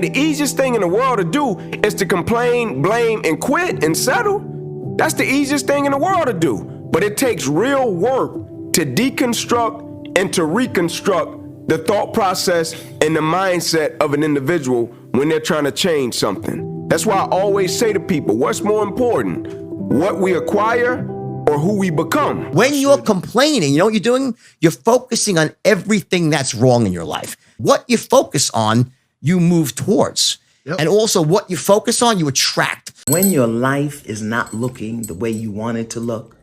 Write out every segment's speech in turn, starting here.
The easiest thing in the world to do is to complain, blame, and quit and settle. That's the easiest thing in the world to do. But it takes real work to deconstruct and to reconstruct the thought process and the mindset of an individual when they're trying to change something. That's why I always say to people, what's more important, what we acquire or who we become? When you're complaining, you know what you're doing? You're focusing on everything that's wrong in your life. What you focus on, you move towards. Yep. And also what you focus on, you attract. When your life is not looking the way you want it to look,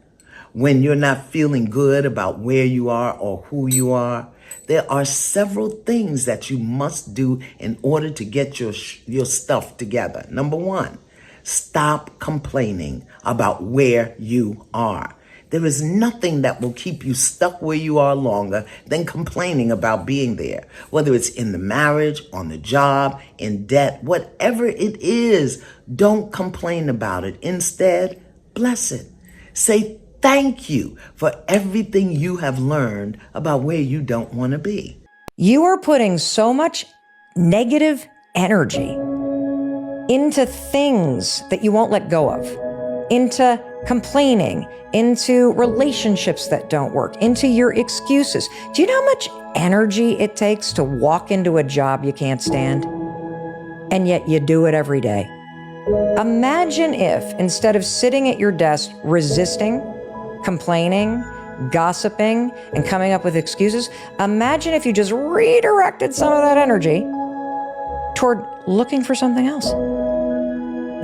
when you're not feeling good about where you are or who you are, there are several things that you must do in order to get your stuff together. Number one, stop complaining about where you are. There is nothing that will keep you stuck where you are longer than complaining about being there. Whether it's in the marriage, on the job, in debt, whatever it is, don't complain about it. Instead, bless it. Say thank you for everything you have learned about where you don't want to be. You are putting so much negative energy into things that you won't let go of, into complaining, into relationships that don't work, into your excuses. Do you know how much energy it takes to walk into a job you can't stand? And yet you do it every day. Imagine if, instead of sitting at your desk resisting, complaining, gossiping, and coming up with excuses, imagine if you just redirected some of that energy toward looking for something else.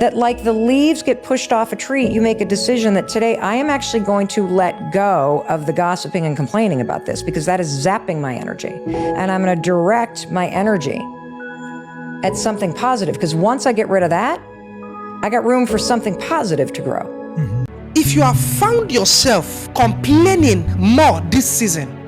That like the leaves get pushed off a tree, you make a decision that today I am actually going to let go of the gossiping and complaining about this because that is zapping my energy. And I'm going to direct my energy at something positive, because once I get rid of that, I got room for something positive to grow. Mm-hmm. If you have found yourself complaining more this season,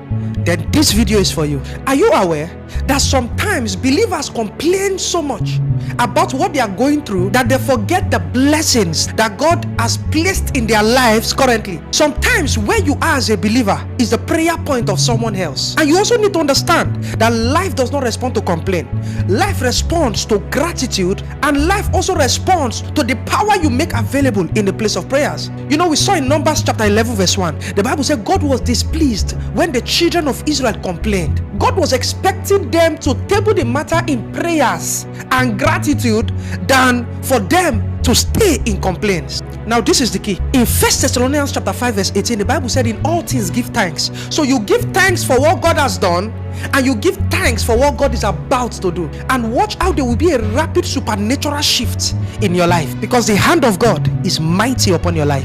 then this video is for you. Are you aware that sometimes believers complain so much about what they are going through that they forget the blessings that God has placed in their lives currently? Sometimes where you are as a believer is the prayer point of someone else. And you also need to understand that life does not respond to complaint. Life responds to gratitude, and life also responds to the power you make available in the place of prayers. You know, we saw in Numbers chapter 11 verse 1, the Bible said God was displeased when the children of Israel complained. God was expecting them to table the matter in prayers and gratitude than for them to stay in complaints. Now this is the key. In 1 Thessalonians chapter 5 verse 18, the Bible said in all things give thanks. So you give thanks for what God has done, and you give thanks for what God is about to do. And watch how there will be a rapid supernatural shift in your life, because the hand of God is mighty upon your life.